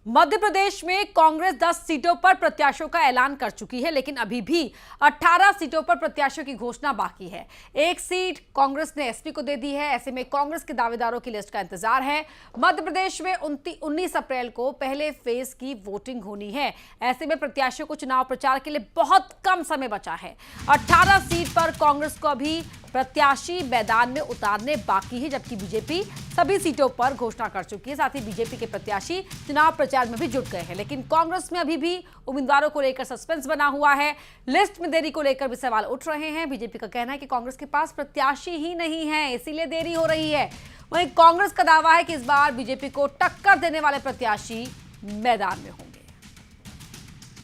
मध्य प्रदेश में कांग्रेस 10 सीटों पर प्रत्याशियों का ऐलान कर चुकी है, लेकिन अभी भी 18 सीटों पर प्रत्याशियों की घोषणा बाकी है। एक सीट कांग्रेस ने एसपी को दे दी है। ऐसे में कांग्रेस के दावेदारों की लिस्ट का इंतजार है। मध्य प्रदेश में 19 अप्रैल को पहले फेज की वोटिंग होनी है। ऐसे में प्रत्याशियों को चुनाव प्रचार के लिए बहुत कम समय बचा है। 18 सीट पर कांग्रेस को अभी प्रत्याशी मैदान में उतारने बाकी है, जबकि बीजेपी सभी सीटों पर घोषणा कर चुकी है। साथ ही बीजेपी के प्रत्याशी चुनाव प्रचार में भी जुट गए हैं, लेकिन कांग्रेस में अभी भी उम्मीदवारों को लेकर सस्पेंस बना हुआ है। लिस्ट में देरी को लेकर भी सवाल उठ रहे हैं। बीजेपी का कहना है कि कांग्रेस के पास प्रत्याशी ही नहीं है, इसीलिए देरी हो रही है। वहीं कांग्रेस का दावा है कि इस बार बीजेपी को टक्कर देने वाले प्रत्याशी मैदान में होंगे।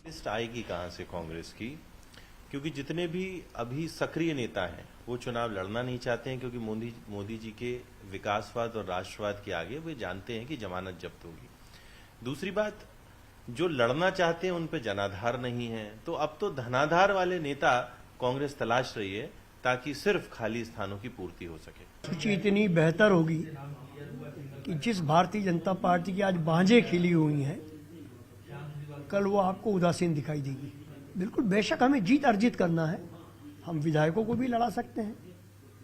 लिस्ट आएगी कहां से कांग्रेस की? क्योंकि जितने भी अभी सक्रिय नेता हैं वो चुनाव लड़ना नहीं चाहते हैं, क्योंकि मोदी जी के विकासवाद और राष्ट्रवाद के आगे वे जानते हैं कि जमानत जब्त होगी। दूसरी बात, जो लड़ना चाहते हैं उन पे जनाधार नहीं है, तो अब तो धनाधार वाले नेता कांग्रेस तलाश रही है ताकि सिर्फ खाली स्थानों की पूर्ति हो सके। सूची इतनी बेहतर होगी कि जिस भारतीय जनता पार्टी की आज बांझें खिली हुई हैं, कल वो आपको उदासीन दिखाई देगी। बिल्कुल, बेशक हमें जीत अर्जित करना है, हम विधायकों को भी लड़ा सकते हैं,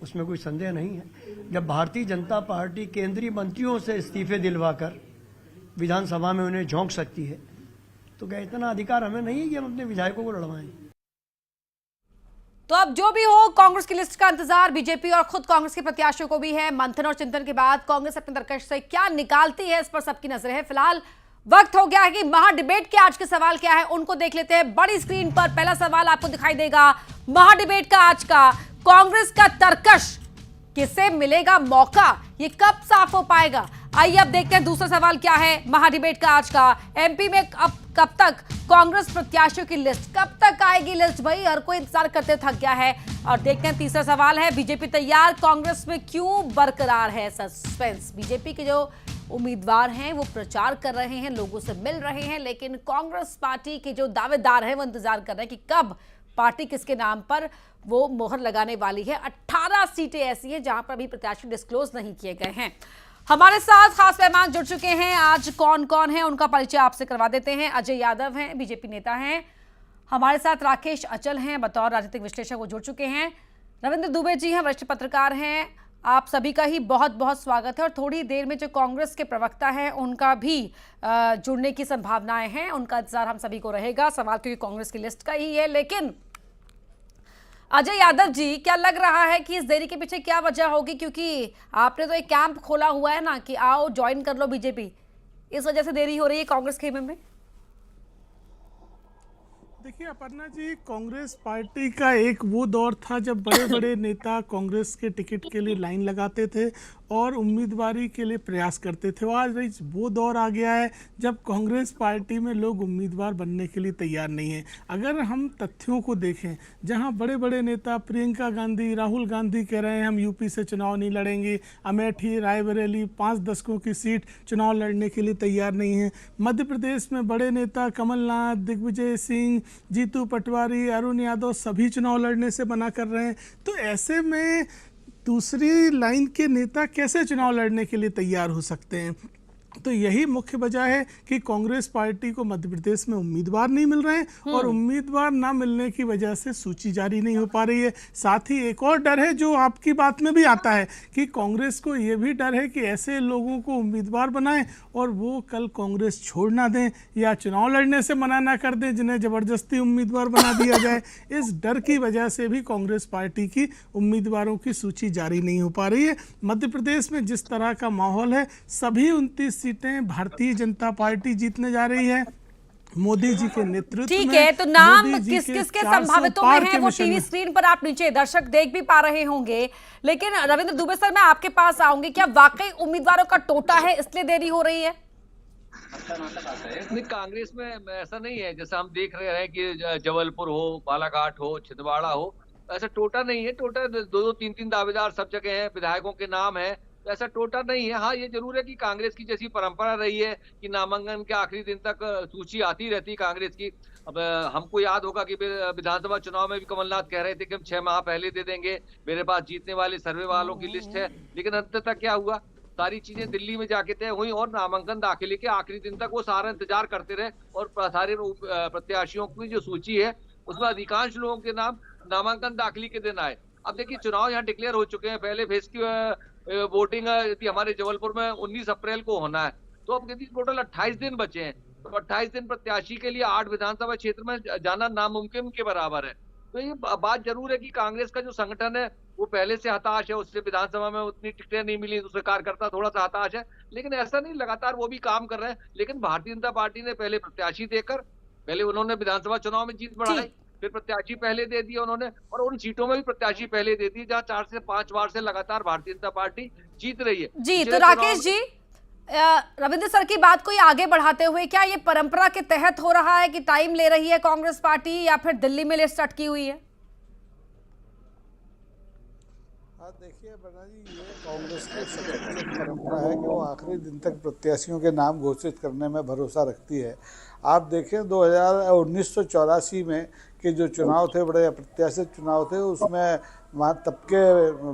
उसमें कोई संदेह नहीं है। जब भारतीय जनता पार्टी केंद्रीय मंत्रियों से इस्तीफे दिलवाकर विधानसभा में उन्हें झोंक सकती है, तो क्या इतना अधिकार हमें नहीं है कि हम अपने विधायकों को लड़वाएं? तो अब जो भी हो, कांग्रेस की लिस्ट का इंतजार बीजेपी और खुद कांग्रेस के प्रत्याशियों को भी है। मंथन और चिंतन के बाद कांग्रेस अपने तर्कश से क्या निकालती है, इस पर सबकी नजर है। फिलहाल वक्त हो गया है कि महा डिबेट के आज के सवाल क्या है उनको देख लेते हैं। बड़ी स्क्रीन पर पहला सवाल आपको दिखाई देगा। महा डिबेट का आज का कांग्रेस का तर्कश, किसे मिलेगा मौका, ये कब साफ हो पाएगा? आइए अब देखते हैं दूसरा सवाल क्या है महा डिबेट का आज का। एमपी में अब कब तक कांग्रेस प्रत्याशियों की लिस्ट, कब तक आएगी लिस्ट? भाई हर कोई इंतजार करते थक गया है। और देखते हैं तीसरा सवाल है, बीजेपी तैयार, कांग्रेस में क्यों बरकरार है सस्पेंस? बीजेपी के जो उम्मीदवार हैं वो प्रचार कर रहे हैं, लोगों से मिल रहे हैं, लेकिन कांग्रेस पार्टी के जो दावेदार हैं वो इंतजार कर रहे हैं कि कब पार्टी किसके नाम पर वो मोहर लगाने वाली है। 18 सीटें ऐसी हैं जहां पर अभी प्रत्याशी डिस्क्लोज नहीं किए गए हैं। हमारे साथ खास मेहमान जुड़ चुके हैं। आज कौन कौन है उनका परिचय आपसे करवा देते हैं। अजय यादव हैं, बीजेपी नेता हैं। हमारे साथ राकेश अचल हैं, बतौर राजनीतिक विश्लेषक वो जुड़ चुके हैं। रविंद्र दुबे जी हैं, वरिष्ठ पत्रकार हैं। आप सभी का ही बहुत बहुत स्वागत है। और थोड़ी देर में जो कांग्रेस के प्रवक्ता हैं उनका भी जुड़ने की संभावनाएं हैं, उनका इंतजार हम सभी को रहेगा। सवाल क्योंकि कांग्रेस की लिस्ट का ही है। लेकिन अजय यादव जी, क्या लग रहा है कि इस देरी के पीछे क्या वजह होगी? क्योंकि आपने तो एक कैंप खोला हुआ है ना कि आओ ज्वाइन कर लो बीजेपी, इस वजह से देरी हो रही है कांग्रेस खेमे में? देखिए अपर्णा जी, कांग्रेस पार्टी का एक वो दौर था जब बड़े बड़े नेता कांग्रेस के टिकट के लिए लाइन लगाते थे और उम्मीदवारी के लिए प्रयास करते थे। आज वो दौर आ गया है जब कांग्रेस पार्टी में लोग उम्मीदवार बनने के लिए तैयार नहीं हैं। अगर हम तथ्यों को देखें, जहां बड़े बड़े नेता प्रियंका गांधी, राहुल गांधी कह रहे हैं हम यूपी से चुनाव नहीं लड़ेंगे, अमेठी, रायबरेली 5 दशकों की सीट चुनाव लड़ने के लिए तैयार नहीं हैं। मध्य प्रदेश में बड़े नेता कमलनाथ, दिग्विजय सिंह, जीतू पटवारी, अरुण यादव सभी चुनाव लड़ने से मना कर रहे हैं। तो ऐसे में दूसरी लाइन के नेता कैसे चुनाव लड़ने के लिए तैयार हो सकते हैं? तो यही मुख्य वजह है कि कांग्रेस पार्टी को मध्य प्रदेश में उम्मीदवार नहीं मिल रहे हैं और उम्मीदवार ना मिलने की वजह से सूची जारी नहीं हो पा रही है। साथ ही एक और डर है जो आपकी बात में भी आता है कि कांग्रेस को ये भी डर है कि ऐसे लोगों को उम्मीदवार बनाएं और वो कल कांग्रेस छोड़ ना दें या चुनाव लड़ने से मना ना कर दें, जिन्हें ज़बरदस्ती उम्मीदवार बना दिया जाए। इस डर की वजह से भी कांग्रेस पार्टी की उम्मीदवारों की सूची जारी नहीं हो पा रही है। मध्य प्रदेश में जिस तरह का माहौल है, सभी 29 सीटें भारतीय जनता पार्टी जीतने जा रही है मोदी जी के नेतृत्व में। ठीक है, तो नाम किस किस के संभावितों में है वो टीवी स्क्रीन पर आप नीचे दर्शक देख भी पा रहे होंगे। लेकिन रविंद्र दुबे सर, मैं आपके पास आऊंगी, क्या वाकई उम्मीदवारों का टोटा है इसलिए देरी हो रही है? नहीं, कांग्रेस में ऐसा नहीं है। जैसा हम देख रहे हैं कि जबलपुर हो, बालाघाट हो, छिंदवाड़ा हो, ऐसा टोटा नहीं है। टोटा 2-2, 3-3 दावेदार सब जगह है, विधायकों के नाम है, तो ऐसा टोटा नहीं है। हाँ, ये जरूर है कि कांग्रेस की जैसी परंपरा रही है कि नामांकन के आखिरी दिन तक सूची आती रहती है कांग्रेस की। अब हमको याद होगा कि विधानसभा चुनाव में भी कमलनाथ कह रहे थे कि हम 6 माह पहले दे देंगे, मेरे पास जीतने वाले सर्वे वालों की लिस्ट है। लेकिन अंततः क्या हुआ? सारी चीजें दिल्ली में जाके तय हुई और नामांकन दाखिले के आखिरी दिन तक वो सारा इंतजार करते रहे और सारे प्रत्याशियों की जो सूची है उसमें अधिकांश लोगों के नाम नामांकन दाखिले के दिन आए। अब देखिए चुनाव यहाँ डिक्लेयर हो चुके हैं, पहले फेज की वोटिंग हमारे जबलपुर में 19 अप्रैल को होना है, तो अब यदि टोटल 28 दिन बचे हैं तो 28 दिन प्रत्याशी के लिए 8 विधानसभा क्षेत्र में जाना नामुमकिन के बराबर है। तो ये बात जरूर है कि कांग्रेस का जो संगठन है वो पहले से हताश है, उससे विधानसभा में उतनी टिकटें नहीं मिली, उससे कार्यकर्ता थोड़ा सा हताश है, लेकिन ऐसा नहीं, लगातार वो भी काम कर रहे हैं। लेकिन भारतीय जनता पार्टी ने पहले प्रत्याशी देकर, पहले उन्होंने विधानसभा चुनाव में जीत बढ़ाई, फिर प्रत्याशी पहले दे दिया उन्होंने, और उन सीटों में भी प्रत्याशी पहले दे दी जहां 4 से 5 बार से लगातार भारतीय जनता पार्टी जीत रही है। जी, तो राकेश जी, रविंद्र सर की बात को ये आगे बढ़ाते हुए, क्या ये परंपरा के तहत हो रहा है कि टाइम ले रही है कांग्रेस पार्टी, या फिर दिल्ली में लिस्ट अटकी हुई है? देखिए बना जी, ये कांग्रेस की सशक्त परंपरा है कि वो आखिरी दिन तक प्रत्याशियों के नाम घोषित करने में भरोसा रखती है। आप देखें 1984 में के जो चुनाव थे, बड़े अप्रत्याशित चुनाव थे, उसमें वहाँ तब के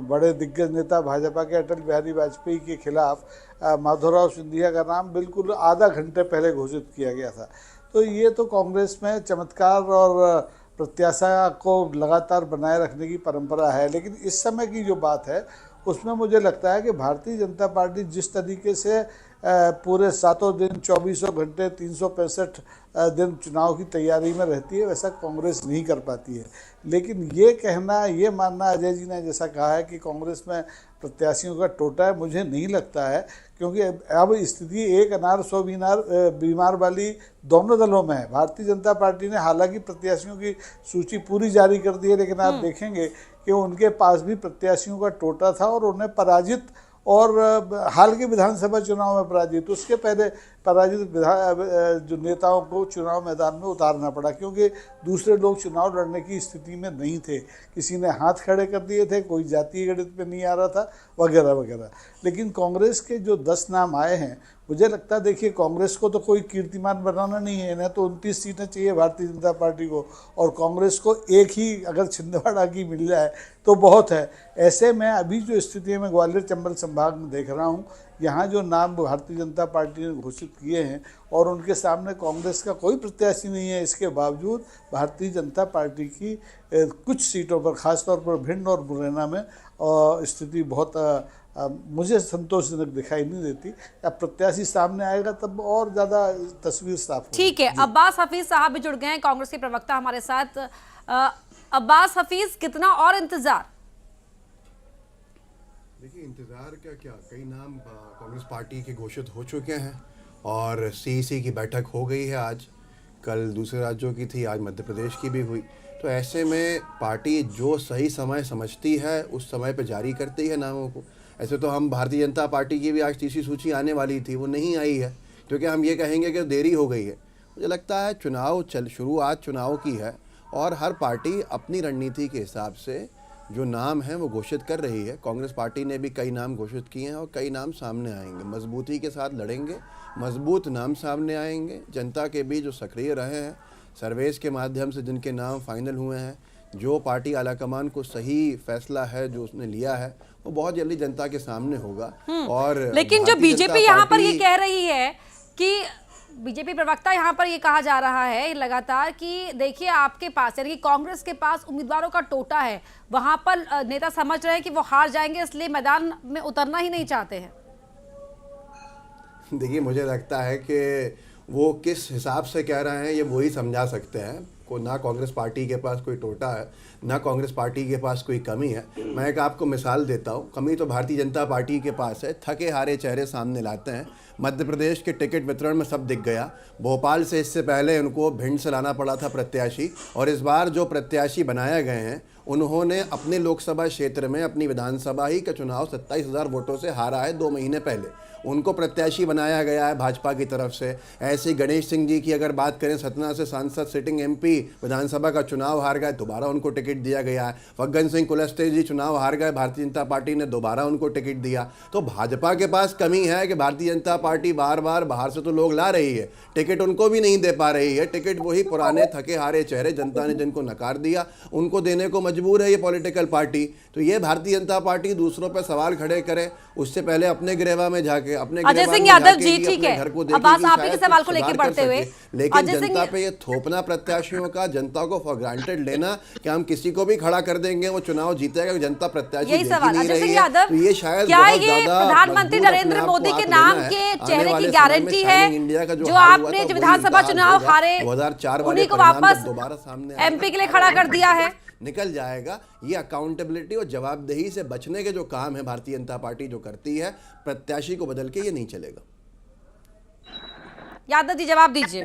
बड़े दिग्गज नेता भाजपा के अटल बिहारी वाजपेयी के खिलाफ माधवराव सिंधिया का नाम बिल्कुल आधा घंटे पहले घोषित किया गया था। तो ये तो कांग्रेस में चमत्कार और प्रत्याशा को लगातार बनाए रखने की परंपरा है। लेकिन इस समय की जो बात है उसमें मुझे लगता है कि भारतीय जनता पार्टी जिस तरीके से पूरे 7 दिन 24 घंटे 365 दिन चुनाव की तैयारी में रहती है, वैसा कांग्रेस नहीं कर पाती है। लेकिन ये कहना, ये मानना, अजय जी ने जैसा कहा है कि कांग्रेस में प्रत्याशियों का टोटा है, मुझे नहीं लगता है, क्योंकि अब स्थिति एक अनार 100 बीमार वाली दोनों दलों में है। भारतीय जनता पार्टी ने हालांकि प्रत्याशियों की सूची पूरी जारी कर दी है, लेकिन आप देखेंगे कि उनके पास भी प्रत्याशियों का टोटा था और उन्हें पराजित, और हाल के विधानसभा चुनाव में पराजित, उसके पहले पराजित जो नेताओं को चुनाव मैदान में उतारना पड़ा, क्योंकि दूसरे लोग चुनाव लड़ने की स्थिति में नहीं थे। किसी ने हाथ खड़े कर दिए थे, कोई जातीय गणित पे नहीं आ रहा था, वगैरह वगैरह। लेकिन कांग्रेस के जो 10 नाम आए हैं, मुझे लगता है, देखिए कांग्रेस को तो कोई कीर्तिमान बनाना नहीं है, इन्हें तो 29 सीटें चाहिए भारतीय जनता पार्टी को, और कांग्रेस को एक ही अगर छिंदवाड़ा की मिल जाए तो बहुत है। ऐसे में अभी जो स्थिति मैं ग्वालियर चंबल संभाग में देख रहा हूँ, यहाँ जो नाम भारतीय जनता पार्टी ने घोषित किए हैं और उनके सामने कांग्रेस का कोई प्रत्याशी नहीं है, इसके बावजूद भारतीय जनता पार्टी की कुछ सीटों पर, खासतौर पर भिंड और मुरैना में स्थिति बहुत मुझे संतोषजनक दिखाई नहीं देती। अब प्रत्याशी सामने आएगा तब और ज़्यादा तस्वीर साफ होगी। ठीक है, अब्बास हफीज साहब भी जुड़ गए हैं, कांग्रेस के प्रवक्ता हमारे साथ। अब्बास हफीज, कितना और इंतजार? देखिए इंतज़ार क्या, कई नाम कांग्रेस पार्टी के घोषित हो चुके हैं और सीईसी की बैठक हो गई है आज, कल दूसरे राज्यों की थी, आज मध्य प्रदेश की भी हुई। तो ऐसे में पार्टी जो सही समय समझती है उस समय पर जारी करती है नामों को। ऐसे तो हम भारतीय जनता पार्टी की भी आज तीसरी सूची आने वाली थी, वो नहीं आई है, क्योंकि हम ये कहेंगे कि देरी हो गई है। मुझे लगता है शुरुआत चुनाव की है और हर पार्टी अपनी रणनीति के हिसाब से जो नाम हैं वो घोषित कर रही है। कांग्रेस पार्टी ने भी कई नाम घोषित किए हैं और कई नाम सामने आएंगे, मजबूती के साथ लड़ेंगे, मजबूत नाम सामने आएंगे। जनता के बीच जो सक्रिय रहे हैं, सर्वेस के माध्यम से जिनके नाम फाइनल हुए हैं, जो पार्टी आलाकमान को सही फैसला है जो उसने लिया है, वो बहुत जल्दी जनता के सामने होगा। और लेकिन जो बीजेपी यहाँ पर ये कह रही है कि बीजेपी प्रवक्ता यहाँ पर ये कहा जा रहा है लगातार कि देखिए आपके पास, यानी कि कांग्रेस के पास उम्मीदवारों का टोटा है, वहां पर नेता समझ रहे हैं कि वो हार जाएंगे, इसलिए मैदान में उतरना ही नहीं चाहते हैं। देखिए मुझे लगता है कि वो किस हिसाब से कह रहे हैं ये वही समझा सकते हैं। ना कांग्रेस पार्टी के पास कोई टोटा है, ना कांग्रेस पार्टी के पास कोई कमी है। मैं एक आपको मिसाल देता हूँ, कमी तो भारतीय जनता पार्टी के पास है, थके हारे चेहरे सामने लाते हैं। मध्य प्रदेश के टिकट वितरण में सब दिख गया। भोपाल से इससे पहले उनको भिंड से लाना पड़ा था प्रत्याशी, और इस बार जो प्रत्याशी बनाए गए हैं उन्होंने अपने लोकसभा क्षेत्र में अपनी विधानसभा ही का चुनाव 27,000 वोटों से हारा है 2 महीने पहले, उनको प्रत्याशी बनाया गया है भाजपा की तरफ से। ऐसे गणेश सिंह जी की अगर बात करें, सतना से सांसद सिटिंग एमपी विधानसभा का चुनाव हार गए, दोबारा उनको टिकट दिया गया है। फग्गन सिंह कुलस्ते जी चुनाव हार गए, भारतीय जनता पार्टी ने दोबारा उनको टिकट दिया। तो भाजपा के पास कमी है कि भारतीय जनता पार्टी बार बार बाहर से तो लोग ला रही है, टिकट उनको भी नहीं दे पा रही है। टिकट वही पुराने थके हारे चेहरे, जनता ने जिनको नकार दिया उनको देने को मजबूर है ये पॉलिटिकल पार्टी। तो ये भारतीय जनता पार्टी दूसरों पर सवाल खड़े करे उससे पहले अपने गिरेवा में जाके, अपने अजय सिंह यादव जी, ठीक है, अब आप ही के सवाल को लेकर बढ़ते हुए, लेकिन जनता पे ये थोपना प्रत्याशियों का, जनता को फॉर ग्रांटेड लेना कि हम किसी को भी खड़ा कर देंगे वो चुनाव जीतेगा, जनता प्रत्याशी यही सवाल अजय सिंह यादव, तो ये शायद क्या ये प्रधानमंत्री नरेंद्र मोदी के नाम के चेहरे की गारंटी है जो आपने विधानसभा चुनाव हारे 2004 उन्हीं को वापस एमपी के लिए खड़ा कर दिया है? निकल जाएगा। ये अकाउंटेबिलिटी और जवाबदेही से बचने के जो काम है भारतीय जनता पार्टी जो करती है, प्रत्याशी को बदल के ये नहीं चलेगा। यादव जी जवाब दीजिए।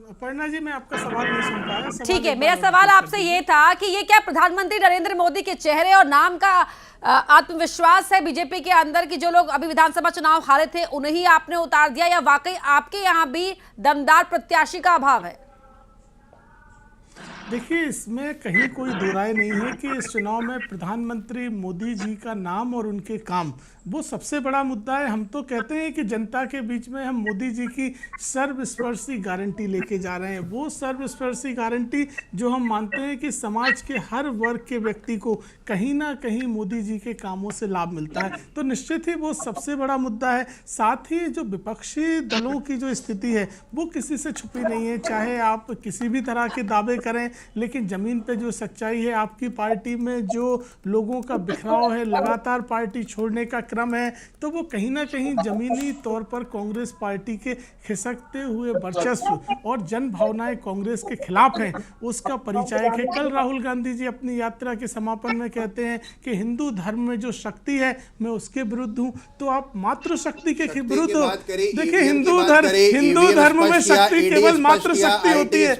अपर्णा जी, मैं आपका सवाल नहीं सुन पाया। ठीक है, मेरा सवाल आपसे ये था कि ये क्या प्रधानमंत्री नरेंद्र मोदी के चेहरे और नाम का आत्मविश्वास है बीजेपी के अंदर कि जो लोग अभी विधानसभा चुनाव हारे थे उन्हें आपने उतार दिया, या वाकई आपके यहाँ भी दमदार प्रत्याशी का अभाव है? देखिए, इसमें कहीं कोई दो राय नहीं है कि इस चुनाव में प्रधानमंत्री मोदी जी का नाम और उनके काम वो सबसे बड़ा मुद्दा है। हम तो कहते हैं कि जनता के बीच में हम मोदी जी की सर्वस्पर्शी गारंटी लेके जा रहे हैं। वो सर्वस्पर्शी गारंटी जो हम मानते हैं कि समाज के हर वर्ग के व्यक्ति को कहीं ना कहीं मोदी जी के कामों से लाभ मिलता है, तो निश्चित ही वो सबसे बड़ा मुद्दा है। साथ ही जो विपक्षी दलों की जो स्थिति है वो किसी से छुपी नहीं है, चाहे आप किसी भी तरह के दावे करें, लेकिन जमीन पे जो सच्चाई है, आपकी पार्टी में जो लोगों का बिखराव है, लगातार पार्टी छोड़ने का क्रम है, तो वो कहीं ना कहीं जमीनी तौर पर कांग्रेस पार्टी के खिसकते हुए वर्चस्व और जन भावनाएं कांग्रेस के खिलाफ हैं, उसका परिचायक है। कल राहुल गांधी जी अपनी यात्रा के समापन में कहते हैं कि हिंदू धर्म में जो शक्ति है मैं उसके विरुद्ध हूं, तो आप मात्र शक्ति के विरुद्ध हो। देखिए, हिंदू धर्म में शक्ति केवल मात्र शक्ति होती है।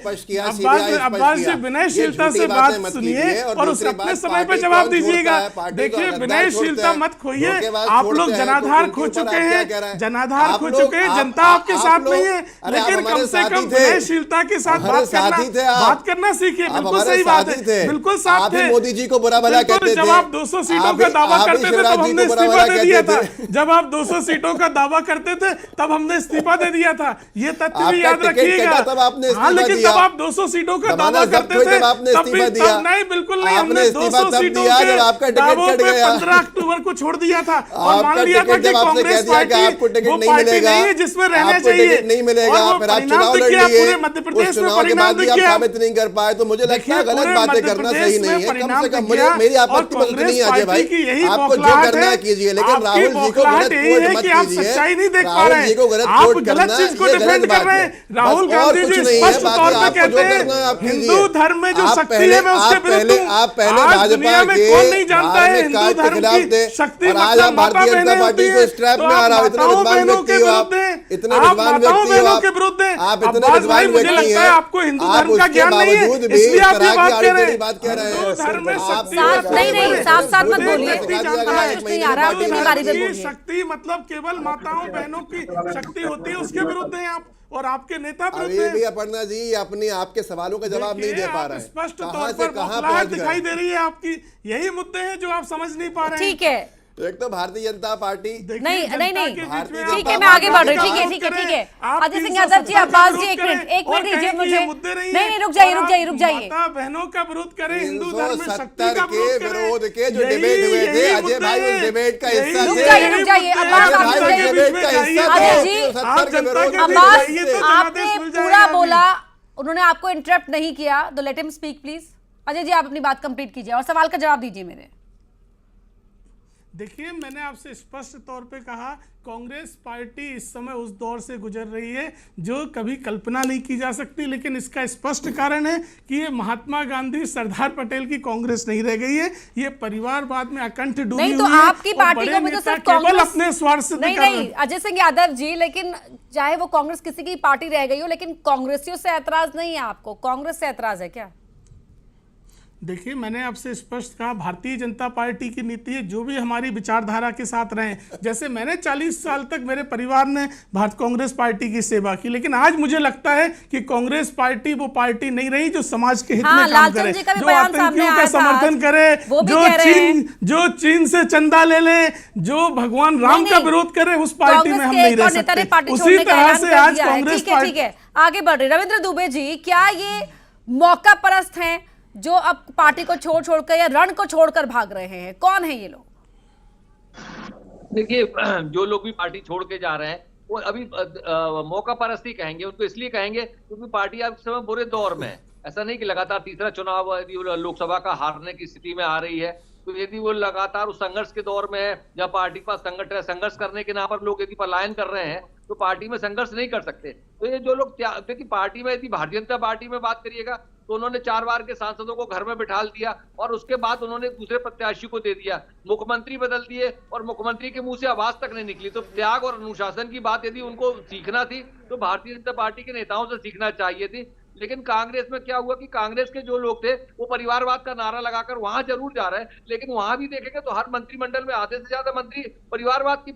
अब्बास जी, विनयशीलता से बात सुनिए और उसे अपने समय पे जवाब दीजिएगा। देखिए, विनयशीलता मत खोइए, आप लोग जनाधार खो चुके हैं, जनाधार खो चुके हैं, जनता आपके साथ नहीं है, लेकिन कम से कम विनयशीलता के साथ बात करना सीखिए। बिल्कुल सही बात है, बिल्कुल साथ थे, मोदी जी को बुरा भला कहते थे। जब आप 200 सीटों का दावा करते थे तब हमने इस्तीफा दे दिया था। जब आप 200 सीटों का दावा करते थे तब हमने इस्तीफा दे दिया था, ये तथ्य भी याद रखिएगा। हाँ, लेकिन तब आप 200 सीटों का दावा करते थे, नहीं बिल्कुल नहीं, हमने 200 सीटों के दावों पे 15 अक्टूबर को छोड़ दिया था और मान लिया था कि कांग्रेस पार्टी वो पार्टी नहीं है जिसमें रहना चाहिए, नहीं मिलेगा। फिर आप चुनाव लड़ लिए, पूरे मध्य प्रदेश में परिणाम देखिए, आप साबित नहीं कर पाए, तो मुझे लगता है गलत बातें करना सही नहीं है। कम से कम मेरी आपत्ति मत नहीं अजय भाई, आपको जो करना है कीजिए, लेकिन राहुल जी को गलत कोट मत कीजिए। सच्चाई नहीं देख पा राहुल रहे जी को गलत आप, कोट गलत चीज को डिफेंड कर रहे हैं। राहुल गांधी जी स्पष्ट तौर पर कहते हैं हिंदू धर्म में जो शक्ति है मैं उसके विरुद्ध हूं। आप पहले आज भाजपा दुनिया में कौन नहीं जानता है हिंदू धर्म की शक्ति, और आज आप भारतीय जनता पार्टी को स्ट्रैप में आ रहा हो, इतने विद्वान व्यक्ति हो आप, इतने विद्वान व्यक्ति हो आप, आप इतने विद्वान व्यक्ति हैं, आपको हिंदू धर्म का ज्ञान नहीं है, इसलिए आप ये बात कह रहे हैं। धर्म में साथ मत बोलिए, शक्ति मतलब केवल माताओं बहनों की शक्ति होती है, उसके विरुद्ध है आप और आपके नेता भी। अपर्णा जी अपने आपके सवालों का जवाब नहीं दे पा रहे हैं, स्पष्ट तौर पर बौखलाहट दिखाई दे रही है आपकी। यही मुद्दे हैं जो आप समझ नहीं पा रहे हैं। ठीक है, एक तो भारतीय जनता पार्टी नहीं ठीक है, मैं आगे बढ़ रही हूँ। ठीक है अजय सिंह यादव जी, अब्बास जी, एक मिनट दीजिए मुझे। नहीं, रुक जाइए। बहनों का विरोध करें, हिंदू धर्म में शक्ति 370 का के विरोध के जो डिबेट हुए थे, अजय भाई उस डिबेट का हिस्सा थे। रुक जाइए अजय जी, अब्बास आपने पूरा बोला, उन्होंने आपको इंटरप्ट नहीं किया, तो let him speak please. Ajay ji, आप अपनी बात कंप्लीट कीजिए और सवाल का जवाब दीजिए मेरे। देखिए, मैंने आपसे स्पष्ट तौर पे कहा, कांग्रेस पार्टी इस समय उस दौर से गुजर रही है जो कभी कल्पना नहीं की जा सकती, लेकिन इसका स्पष्ट कारण है कि ये महात्मा गांधी, सरदार पटेल की कांग्रेस नहीं रह गई है, ये परिवारवाद में अकंठ डूबी हुई है। नहीं, तो आपकी पार्टी को भी तो सिर्फ कांग्रेस अपने स्वार्थ से नहीं अजय सिंह यादव जी, लेकिन चाहे वो कांग्रेस किसी की पार्टी रह गई हो, लेकिन कांग्रेसियों से ऐतराज नहीं है आपको? कांग्रेस से ऐतराज है क्या? देखिए, मैंने आपसे स्पष्ट कहा, भारतीय जनता पार्टी की नीति है जो भी हमारी विचारधारा के साथ रहे। जैसे मैंने 40 साल तक, मेरे परिवार ने भारत कांग्रेस पार्टी की सेवा की, लेकिन आज मुझे लगता है कि कांग्रेस पार्टी वो पार्टी नहीं रही जो समाज के हित में काम करे, जो आतंकियों का समर्थन करे, जो चीन से चंदा ले ले, जो भगवान राम का विरोध करे, उस पार्टी में हम नहीं रह सकते। उसी तरह से आज कांग्रेस पार्टी आगे बढ़ रही। रविंद्र दुबे जी, क्या ये मौका परस्त हैं जो अब पार्टी को छोड़कर या रण को छोड़कर भाग रहे हैं? कौन है ये लोग? देखिए, जो लोग भी पार्टी छोड़ के जा रहे हैं वो अभी मौका परस्ती कहेंगे, उनको इसलिए कहेंगे क्योंकि पार्टी अब इस समय बुरे दौर में है। ऐसा नहीं कि लगातार तीसरा चुनाव लोकसभा का हारने की स्थिति में आ रही है, तो यदि वो लगातार उस संघर्ष के दौर में है, जब पार्टी के पास संघर्ष करने के नाम पर लोग यदि पलायन कर रहे हैं, तो पार्टी में संघर्ष नहीं कर सकते। तो ये जो लोग, क्योंकि पार्टी में, यदि भारतीय जनता पार्टी में बात करिएगा तो उन्होंने 4 बार के सांसदों को घर में बिठा दिया और उसके बाद उन्होंने दूसरे प्रत्याशी को दे दिया, मुख्यमंत्री बदल दिए और मुख्यमंत्री के मुंह से आवाज तक नहीं निकली। तो त्याग और अनुशासन की बात यदि उनको सीखना थी तो भारतीय जनता पार्टी के नेताओं से सीखना चाहिए थी। लेकिन कांग्रेस में क्या हुआ कि कांग्रेस के जो लोग थे वो परिवारवाद का नारा लगाकर वहां जरूर जा रहे हैं, लेकिन वहां भी देखेंगे तो हर मंत्रिमंडल में आधे से ज्यादा मंत्री परिवारवाद की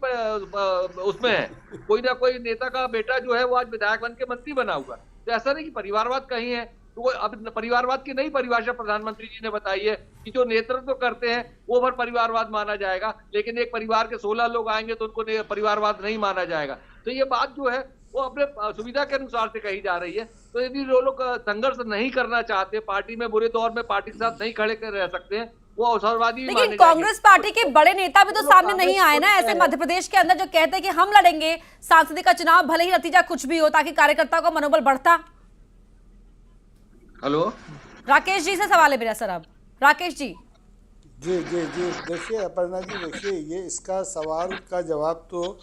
उसमें है। कोई ना कोई नेता का बेटा जो है वो आज विधायक बन के मंत्री बना हुआ। तो ऐसा नहीं कि परिवारवाद कहीं है, तो वो अब परिवारवाद की नई परिभाषा प्रधानमंत्री जी ने बताई है कि जो नेतृत्व करते हैं वो भर परिवारवाद माना जाएगा, लेकिन एक परिवार के 16 लोग आएंगे तो उनको परिवारवाद नहीं माना जाएगा। तो ये बात जो है वो अपने सुविधा के अनुसार से कही जा रही है। तो यदि जो लोग संघर्ष नहीं करना चाहते, पार्टी में बुरे दौर में पार्टी के साथ नहीं खड़े रह सकते हैं, वो अवसरवादी। लेकिन कांग्रेस पार्टी के बड़े नेता भी तो सामने नहीं आए ना, ऐसे मध्य प्रदेश के अंदर जो कहते हैं कि हम लड़ेंगे सांसद का चुनाव, भले ही नतीजा कुछ भी हो, ताकि कार्यकर्ताओं का मनोबल बढ़ता। हेलो, राकेश जी से सवाल है मेरा सर। अब राकेश जी। जी देखिए अपर्णा जी, देखिए ये इसका सवाल का जवाब तो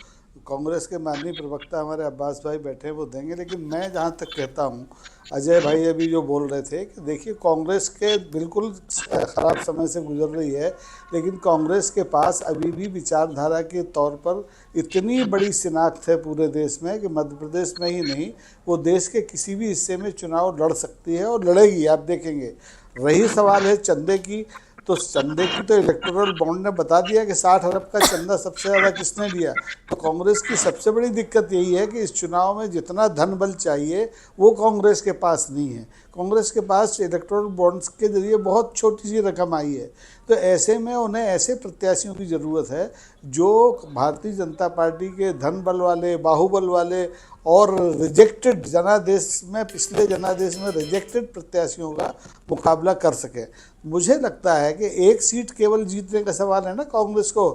कांग्रेस के माननीय प्रवक्ता हमारे अब्बास भाई बैठे हैं वो देंगे, लेकिन मैं जहाँ तक कहता हूँ, अजय भाई अभी जो बोल रहे थे कि देखिए कांग्रेस के बिल्कुल ख़राब समय से गुजर रही है, लेकिन कांग्रेस के पास अभी भी विचारधारा के तौर पर इतनी बड़ी शिनाख्त है पूरे देश में कि मध्य प्रदेश में ही नहीं, वो देश के किसी भी हिस्से में चुनाव लड़ सकती है और लड़ेगी, आप देखेंगे। रही सवाल है चंदे की, तो चंदे की तो इलेक्टोरल बॉन्ड ने बता दिया कि 60 अरब का चंदा सबसे ज़्यादा किसने दिया। तो कांग्रेस की सबसे बड़ी दिक्कत यही है कि इस चुनाव में जितना धन बल चाहिए वो कांग्रेस के पास नहीं है। कांग्रेस के पास इलेक्टोरल बॉन्ड्स के जरिए बहुत छोटी सी रकम आई है। तो ऐसे में उन्हें ऐसे प्रत्याशियों की ज़रूरत है जो भारतीय जनता पार्टी के धन बल वाले, बाहुबल वाले और रिजेक्टेड जनादेश में, पिछले जनादेश में रिजेक्टेड प्रत्याशियों का मुकाबला कर सके। मुझे लगता है कि एक सीट केवल जीतने का सवाल है ना कांग्रेस को,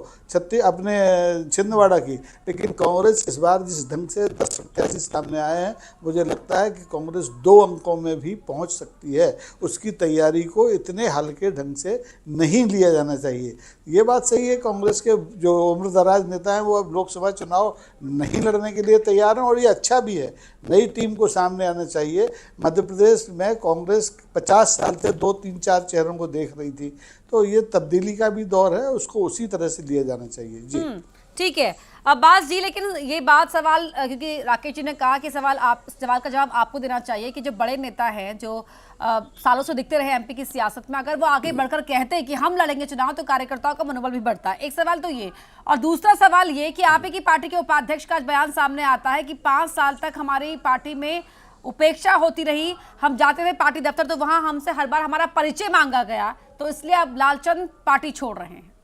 अपने छिंदवाड़ा की, लेकिन कांग्रेस इस बार जिस ढंग से 10 प्रत्याशी सामने आए हैं, मुझे लगता है कि कांग्रेस 2 अंकों में भी पहुंच सकती है। उसकी तैयारी को इतने हल्के ढंग से नहीं लिया जाना चाहिए। ये बात सही है, कांग्रेस के जो उम्रदराज नेता हैं वो अब लोकसभा चुनाव नहीं लड़ने के लिए तैयार हैं और ये अच्छा भी है। नई टीम को सामने आना चाहिए। मध्य प्रदेश में कांग्रेस 50 साल से 2-3-4 चेहरों को देख रही थी, तो ये तब्दीली का भी दौर है, उसको उसी तरह से लिया जाना चाहिए। जी ठीक है अब्बास जी, लेकिन ये बात सवाल, क्योंकि राकेश जी ने कहा कि सवाल का जवाब आपको देना चाहिए कि जो बड़े नेता हैं जो सालों से दिखते रहे एमपी की सियासत में, अगर वो आगे बढ़कर कहते हैं कि हम लड़ेंगे चुनाव तो कार्यकर्ताओं का मनोबल भी बढ़ता है। एक सवाल तो ये, और दूसरा सवाल ये कि आप ही की पार्टी के उपाध्यक्ष का बयान सामने आता है कि 5 साल तक हमारी पार्टी में उपेक्षा होती रही, हम जाते थे पार्टी दफ्तर तो वहां हमसे हर बार हमारा परिचय मांगा गया, तो इसलिए अब लालचंद पार्टी छोड़ रहे हैं।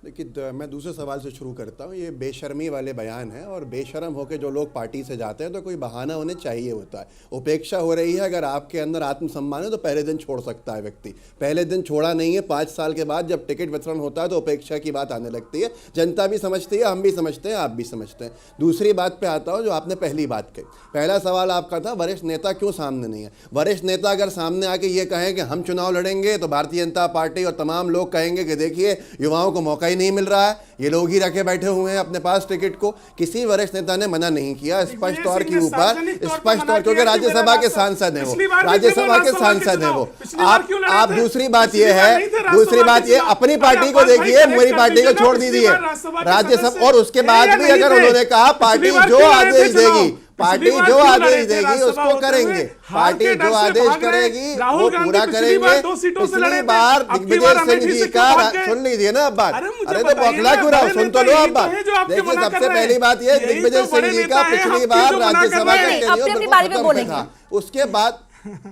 देखिए, मैं दूसरे सवाल से शुरू करता हूँ। ये बेशर्मी वाले बयान है, और बेशर्म होकर जो लोग पार्टी से जाते हैं तो कोई बहाना उन्हें चाहिए होता है। उपेक्षा हो रही है, अगर आपके अंदर आत्मसम्मान है तो पहले दिन छोड़ सकता है व्यक्ति। पहले दिन छोड़ा नहीं है, 5 साल के बाद जब टिकट वितरण होता है तो उपेक्षा की बात आने लगती है। जनता भी समझती है, हम भी समझते हैं, आप भी समझते हैं। दूसरी बात पे आता हूँ, जो आपने पहली बात कही। पहला सवाल आपका था वरिष्ठ नेता क्यों सामने नहीं है। वरिष्ठ नेता अगर सामने आके ये कहें कि हम चुनाव लड़ेंगे तो भारतीय जनता पार्टी और तमाम लोग कहेंगे कि देखिए युवाओं को मौका नहीं मिल रहा है, ये लोग ही रखे बैठे हुए हैं अपने पास टिकट को। किसी वरिष्ठ नेता ने मना नहीं किया, स्पष्ट तौर के ऊपर, स्पष्ट तौर, क्योंकि राज्यसभा के सांसद हैं वो, राज्यसभा के सांसद हैं वो। आप दूसरी बात ये है, दूसरी बात ये, अपनी पार्टी को देखिए, मेरी पार्टी को छोड़ दीजिए राज्यसभा। और उसके बाद भी अगर उन्होंने कहा पार्टी जो आदेश देगी, पार्टी पिछली बार जो क्यों आदेश लड़े थे देगी राज्यसभा उसको होते करेंगे, हुए? हार पार्टी के डर जो से आदेश भाग रहे। करेगी राहुल वो गांधी पूरा पिछली बार करेंगे। 2 सीटों से लड़े पिछली थे, बार अब की दिग्विजय बार सिंह अमेठी जी से का क्यों भाग गए? सुन लीजिए ना अब बात। अरे मुझे अरे तो बताइए बौखला ना, क्यों रहा हूं? बड़े सुन तो नेता लो यही अब तो बात। है जो आपके देखिए मना कर सबसे रहे हैं। पहली बात ये यही तो दिग्विजय बड़े सिंह जी नेता का हैं, पिछली आपके बार जो मना कर राज्यसभा रहे का हैं। टेन्योर अपनी बिल्कुल बारी में खत्म बोलेंगे। था।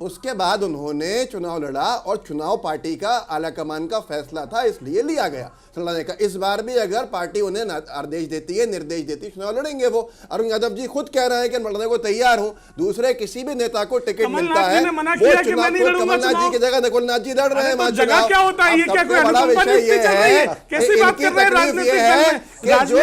उसके बाद उन्होंने चुनाव लड़ा और चुनाव पार्टी का आलाकमान का फैसला था, इसलिए लिया गया लड़ने का। इस बार भी अगर पार्टी उन्हें आदेश देती है, निर्देश देती है, चुनाव लड़ेंगे वो। अरुण यादव जी खुद कह रहे हैं कि लड़ने को तैयार हूं। दूसरे किसी भी नेता को टिकट मिलता है, वो चुनाव कमलनाथ जी की जगह नकुलनाथ जी लड़ रहे हैं। जगह क्या होता है? ये क्या कोई अनुकंपा नीति चल रही है? कैसी बात कर रहे हैं राजनीतिक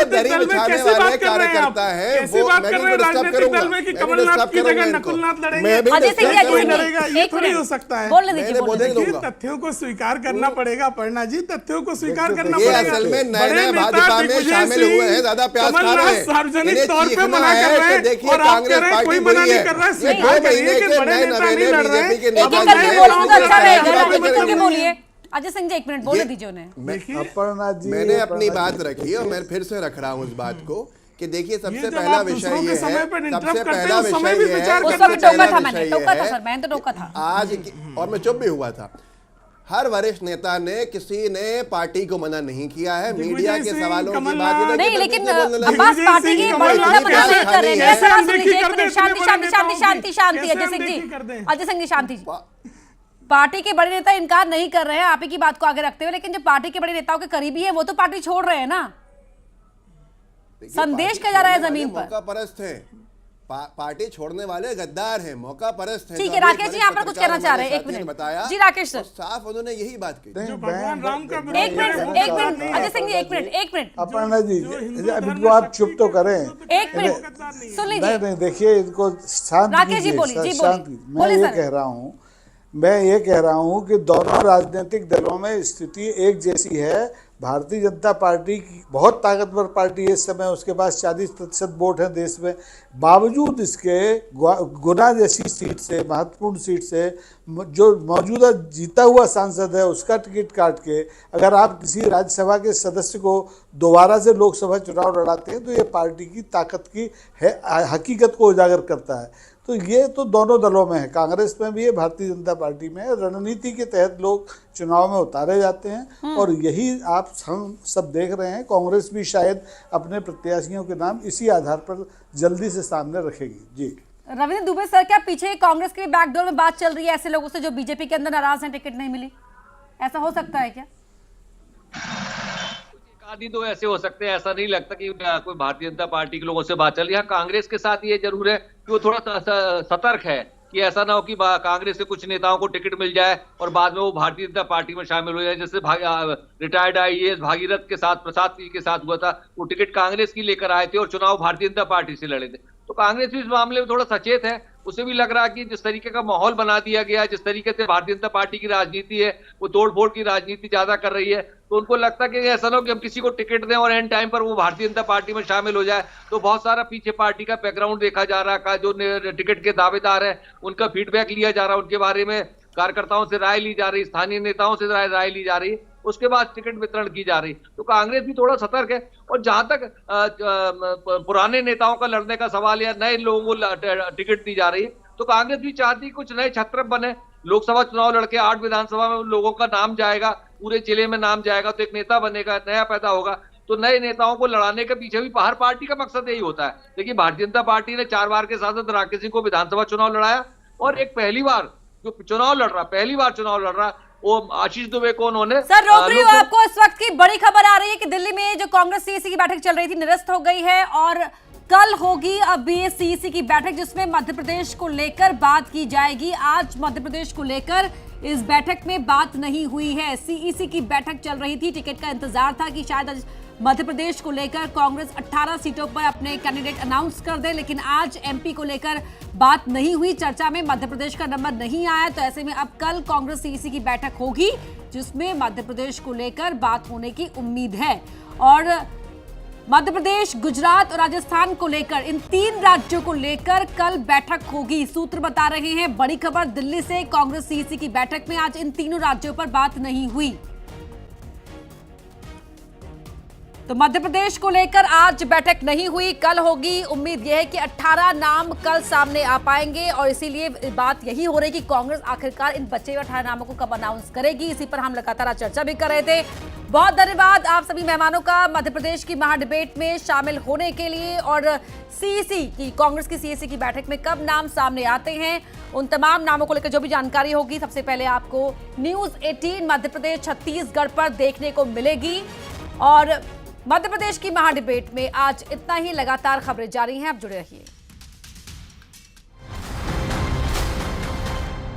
दल में? कैसी बात कर रहे हैं आप? कैसी बात कर रहे हैं राजनीतिक दल में कि कमलनाथ की जगह नकुलनाथ लड़ेंगे? अजय सिंह जी, कोई लड़ेगा, ये एक थोड़ी हो मिनट सकता है। बोलने दीजिए, बोलने दीजिए। देखिए, तथ्यों को स्वीकार करना पड़ेगा अपर्णा जी, तथ्यों को स्वीकार करना ये पड़ेगा। असल में नए बड़े नए नेता भाजपा में दिग्विजय शामिल सिंह, हुए हैं, ज्यादा प्यास खा रहे कमलनाथ हैं। सार्वजनिक इन्हें तौर पे चीखना मना है कर रहे कि हैं देखिए और आप कांग्रेस कह रहे हैं पार्टी कोई बुरी मना नहीं है। कर रहा है। ये स्वीकार 2 करिए महीने कि के बड़े नए नेता नवेले नहीं लड़ रहे बीजेपी के हैं। नेता एक-एक करके जो बोलूंगा तो हैं, अच्छा रहेगा। बातें मिलकर के करेंगे। बोलिए। अजय सिंह जी, एक मिनट बोलने दीजिए उन्हें। अपर्णा जी, मैंने अपनी अपर्णा बात जी। रखी और मैं फिर से रख रहा हूँ उस बात को कि देखिए सबसे जब पहला आप विषय दूसरों के ये समय है, पर सबसे इंटरप्ट करते पहला हैं, उस समय विषय भी ये विचार है, उस करना वक्त सबसे टोका पहला था मैंने, विषय टोका ये था है, सर, मैंने तो टोका था। और मैं चुप भी हुआ था। हर वरिष्ठ नेता ने किसी ने पार्टी को मना नहीं किया है। मीडिया के सवालों की बात नहीं, लेकिन बोलने अब्बास लगे। पार्टी की बड़ी नेता बना नहीं कर रहे हैं। मेरा सवाल सुन लीजिए, एक मिनट, शांति शांति शांति शांति शांति। अजय सिंह जी, अजय सिंह जी, शांति जी। पार्टी के बड़े नेता इनकार नहीं कर रहे हैं आप ही की बात को आगे रखते हुए, लेकिन जो पार्टी के बड़े नेताओं के करीबी है वो तो पार्टी छोड़ रहे हैं ना। संदेश क्या जा रहा है जमीन पर? मौका परस्त है, पार्टी छोड़ने वाले गद्दार हैं, मौका परस्त हैं। ठीक है, राकेश जी यहाँ पर कुछ कहना चाह रहे हैं, एक मिनट बताया जी। राकेश सर, साफ उन्होंने यही बात की। भगवान राम का एक मिनट अजय सिंह जी, एक मिनट अपर्णा जी, अब इनको आप चुप तो करें। एक मिनट सुन लीजिए। नहीं, देखिए इनको शांत राकेश जी कीजिए, बोलिए, जी शांत बोलिए। कीजिए। बोलिए सर। मैं ये कह रहा हूँ कि दोनों राजनीतिक दलों में स्थिति एक जैसी है। भारतीय जनता पार्टी की बहुत ताकतवर पार्टी है इस समय, उसके पास 40% वोट है देश में। बावजूद इसके गुना जैसी सीट से, महत्वपूर्ण सीट से, जो मौजूदा जीता हुआ सांसद है उसका टिकट काट के अगर आप किसी राज्यसभा के सदस्य को दोबारा से लोकसभा चुनाव लड़ाते हैं तो ये पार्टी की ताकत की हकीकत को उजागर करता है। तो ये तो दोनों दलों में है, कांग्रेस में भी है, भारतीय जनता पार्टी में है। रणनीति के तहत लोग चुनाव में उतारे जाते हैं और यही आप हम सब देख रहे हैं। कांग्रेस भी शायद अपने प्रत्याशियों के नाम इसी आधार पर जल्दी से सामने रखेगी। जी रविंद्र दुबे सर, क्या पीछे कांग्रेस के बैकडोर में बात चल रही है ऐसे लोगों से जो बीजेपी के अंदर नाराज हैं, टिकट नहीं मिली? ऐसा हो सकता है क्या? आदि तो ऐसे हो सकते हैं, ऐसा नहीं लगता कि कोई भारतीय जनता पार्टी के लोगों से बात चल रही है। कांग्रेस के साथ ये जरूर है कि वो थोड़ा सतर्क है कि ऐसा ना हो कि कांग्रेस के कुछ नेताओं को टिकट मिल जाए और बाद में वो भारतीय जनता पार्टी में शामिल हो जाए। जैसे रिटायर्ड IAS भागीरथ के साथ, प्रसाद सिंह के साथ हुआ था, वो टिकट कांग्रेस की लेकर आए थे और चुनाव भारतीय जनता पार्टी से लड़े थे। तो कांग्रेस भी इस मामले में थोड़ा सचेत है। उसे भी लग रहा है कि जिस तरीके का माहौल बना दिया गया है, जिस तरीके से भारतीय जनता पार्टी की राजनीति है, वो तोड़फोड़ की राजनीति ज्यादा कर रही है, तो उनको लगता है कि ऐसा ना हो कि हम किसी को टिकट दें और एंड टाइम पर वो भारतीय जनता पार्टी में शामिल हो जाए। तो बहुत सारा पीछे पार्टी का बैकग्राउंड देखा जा रहा है, जो टिकट के दावेदार है उनका फीडबैक लिया जा रहा है, उनके बारे में कार्यकर्ताओं से राय ली जा रही, स्थानीय नेताओं से राय ली जा रही, उसके बाद टिकट वितरण की जा रही। तो कांग्रेस भी थोड़ा सतर्क है। और जहां तक पुराने नेताओं का लड़ने का सवाल या नए लोगों को टिकट दी जा रही है, तो कांग्रेस भी चाहती कुछ नए छत्र बने। लोकसभा चुनाव लड़के 8 विधानसभा में लोगों का नाम जाएगा, पूरे जिले में नाम जाएगा, तो एक नेता बनेगा, नया पैदा होगा। तो नए नेताओं को लड़ाने के पीछे भी हर पार्टी का मकसद यही होता है। देखिए भारतीय जनता पार्टी ने 4 बार के सांसद राकेश सिंह को विधानसभा चुनाव लड़ाया और एक पहली बार चुनाव लड़ रहा वो आशीष दुबे को उन्होंने सर रोक रही हूँ आपको। इस वक्त की बड़ी खबर आ रही है कि दिल्ली में जो कांग्रेस CEC की बैठक चल रही थी निरस्त हो गई है और कल होगी अब ये CEC की बैठक जिसमें मध्य प्रदेश को लेकर बात की जाएगी। आज मध्य प्रदेश को लेकर इस बैठक में बात नहीं हुई है। CEC की बैठक चल रही थी, टिकट का इंतजार था कि शायद आज मध्य प्रदेश को लेकर कांग्रेस 18 सीटों पर अपने कैंडिडेट अनाउंस कर दे, लेकिन आज MP को लेकर बात नहीं हुई। चर्चा में मध्य प्रदेश का नंबर नहीं आया, तो ऐसे में अब कल कांग्रेस CEC की बैठक होगी जिसमें मध्य प्रदेश को लेकर बात होने की उम्मीद है। और मध्य प्रदेश, गुजरात और राजस्थान को लेकर, इन 3 राज्यों को लेकर कल बैठक होगी। सूत्र बता रहे हैं, बड़ी खबर दिल्ली से, कांग्रेस CEC की बैठक में आज इन तीनों राज्यों पर बात नहीं हुई। तो मध्य प्रदेश को लेकर आज बैठक नहीं हुई, कल होगी। उम्मीद यह है कि 18 नाम कल सामने आ पाएंगे और इसीलिए बात यही हो रही कि कांग्रेस आखिरकार इन बचे हुए 18 नामों को कब अनाउंस करेगी। इसी पर हम लगातार चर्चा भी कर रहे थे। बहुत धन्यवाद आप सभी मेहमानों का मध्य प्रदेश की महाडिबेट में शामिल होने के लिए। और सीईसी की, कांग्रेस की सीईसी की बैठक में कब नाम सामने आते हैं, उन तमाम नामों को लेकर जो भी जानकारी होगी सबसे पहले आपको न्यूज 18 मध्य प्रदेश छत्तीसगढ़ पर देखने को मिलेगी। और मध्य प्रदेश की महाडिबेट में आज इतना ही। लगातार खबरें जारी हैं, आप जुड़े रहिए।